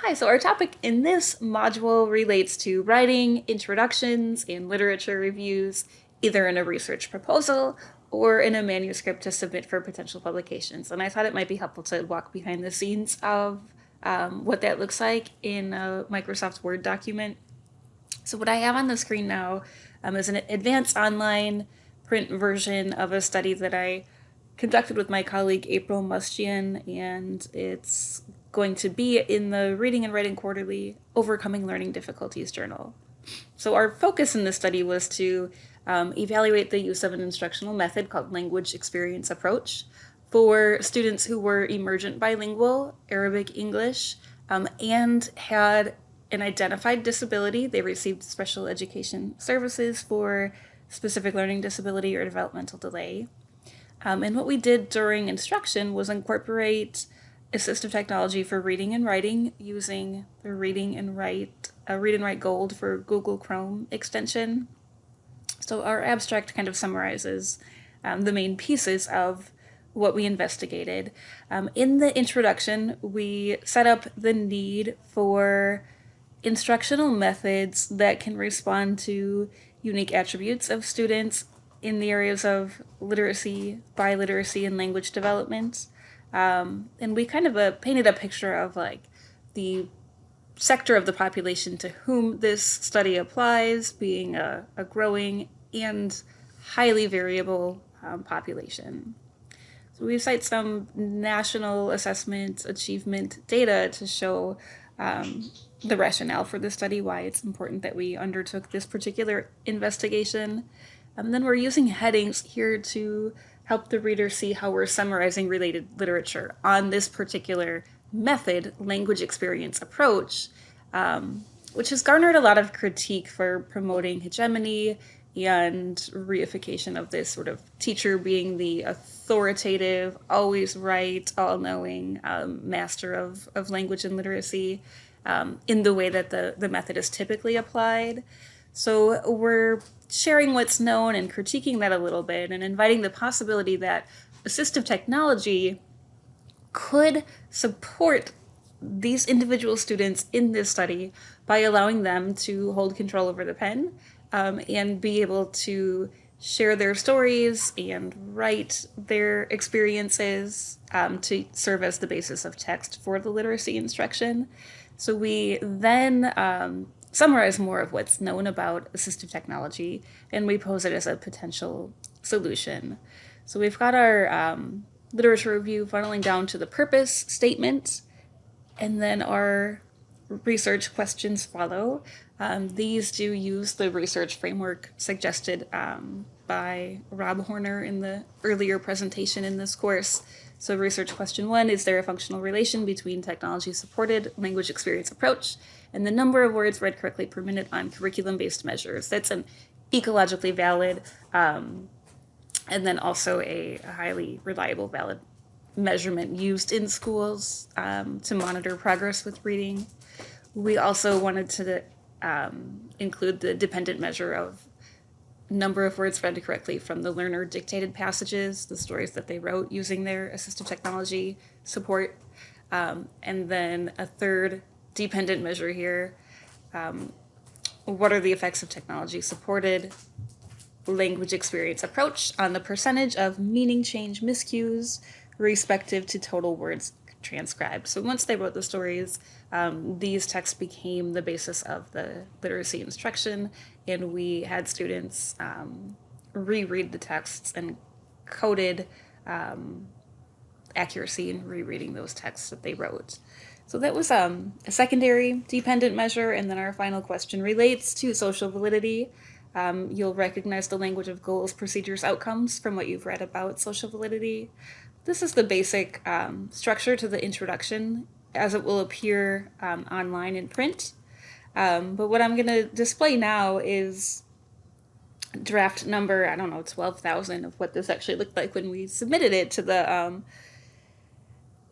Hi, so our topic in this module relates to writing, introductions, and literature reviews, either in a research proposal or in a manuscript to submit for potential publications. And I thought it might be helpful to walk behind the scenes of what that looks like in a Microsoft Word document. So what I have on the screen now is an advanced online print version of a study that I conducted with my colleague April Mustian, and it's going to be in the Reading and Writing Quarterly Overcoming Learning Difficulties journal. So our focus in this study was to evaluate the use of an instructional method called language experience approach for students who were emergent bilingual, Arabic English, and had an identified disability. They received special education services for specific learning disability or developmental delay. And what we did during instruction was incorporate assistive technology for reading and writing using the Read and Write Gold for Google Chrome extension. So our abstract kind of summarizes the main pieces of what we investigated. In the introduction, we set up the need for instructional methods that can respond to unique attributes of students in the areas of literacy, biliteracy, and language development. And we kind of painted a picture of like the sector of the population to whom this study applies, being a growing and highly variable population. So we cite some national assessment achievement data to show the rationale for the study, why it's important that we undertook this particular investigation. And then we're using headings here to help the reader see how we're summarizing related literature on this particular method, language experience approach, which has garnered a lot of critique for promoting hegemony and reification of this sort of teacher being the authoritative, always right, all-knowing master of language and literacy in the way that the method is typically applied. So we're sharing what's known and critiquing that a little bit and inviting the possibility that assistive technology could support these individual students in this study by allowing them to hold control over the pen and be able to share their stories and write their experiences to serve as the basis of text for the literacy instruction. So we then summarize more of what's known about assistive technology and we pose it as a potential solution. So we've got our literature review funneling down to the purpose statement, and then our research questions follow. These do use the research framework suggested by Rob Horner in the earlier presentation in this course. So research question 1, is there a functional relation between technology-supported language experience approach and the number of words read correctly per minute on curriculum-based measures? That's an ecologically valid and then also a highly reliable, valid measurement used in schools to monitor progress with reading. We also wanted to include the dependent measure of number of words read correctly from the learner dictated passages, the stories that they wrote using their assistive technology support. And then a third dependent measure here. What are the effects of technology supported language experience approach on the percentage of meaning change miscues respective to total words transcribed? So once they wrote the stories, these texts became the basis of the literacy instruction, and we had students reread the texts and coded accuracy in rereading those texts that they wrote. So that was a secondary dependent measure, and then our final question relates to social validity. You'll recognize the language of goals, procedures, outcomes from what you've read about social validity. This is the basic structure to the introduction as it will appear online in print. But what I'm going to display now is draft number, 12,000 of what this actually looked like when we submitted it to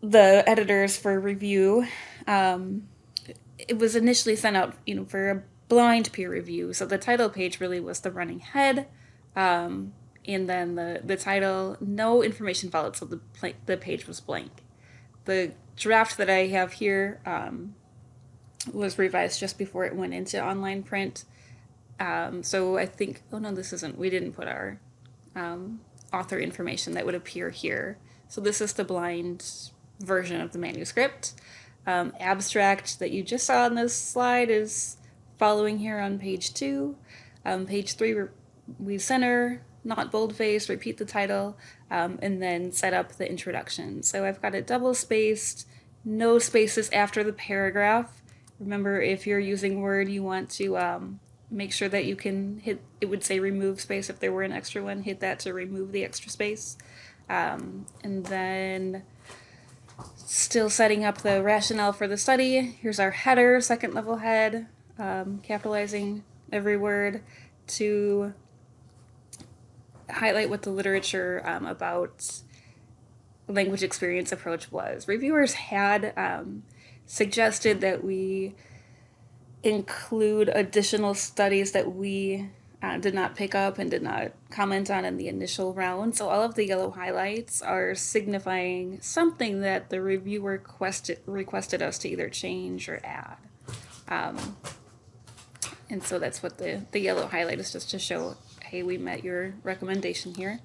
the editors for review. It was initially sent out, for a blind peer review. So the title page really was the running head. And then the title, no information followed, so the page was blank. The draft that I have here was revised just before it went into online print. So I think, oh no, this isn't, we didn't put our author information that would appear here. So this is the blind version of the manuscript. Abstract that you just saw on this slide is following here on page 2. Page 3, we center, not boldface, repeat the title, and then set up the introduction. So I've got it double spaced, no spaces after the paragraph. Remember, if you're using Word, you want to make sure that you can hit, it would say remove space if there were an extra one, hit that to remove the extra space. And then still setting up the rationale for the study. Here's our header, second level head, capitalizing every word to highlight what the literature about language experience approach was. Reviewers had suggested that we include additional studies that we did not pick up and did not comment on in the initial round. So all of the yellow highlights are signifying something that the reviewer requested us to either change or add. And so that's what the yellow highlight is, just to show, hey, we met your recommendation here.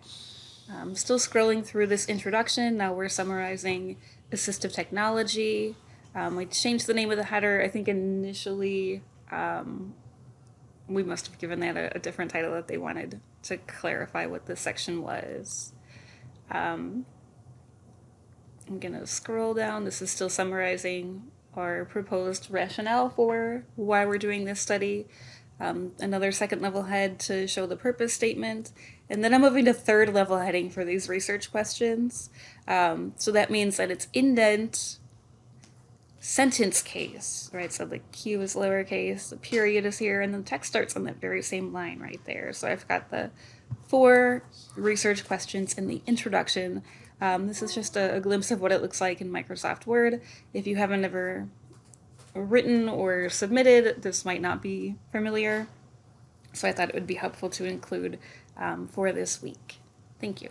Still scrolling through this introduction. Now we're summarizing assistive technology. We changed the name of the header. I think initially we must have given that a different title that they wanted to clarify what this section was. I'm going to scroll down. This is still summarizing our proposed rationale for why we're doing this study. Another second level head to show the purpose statement. And then I'm moving to third level heading for these research questions. So that means that it's indent, sentence case, right? So the Q is lowercase, the period is here, and the text starts on that very same line right there. So I've got the 4 research questions in the introduction. This is just a glimpse of what it looks like in Microsoft Word. If you haven't ever written or submitted, this might not be familiar. So I thought it would be helpful to include for this week. Thank you.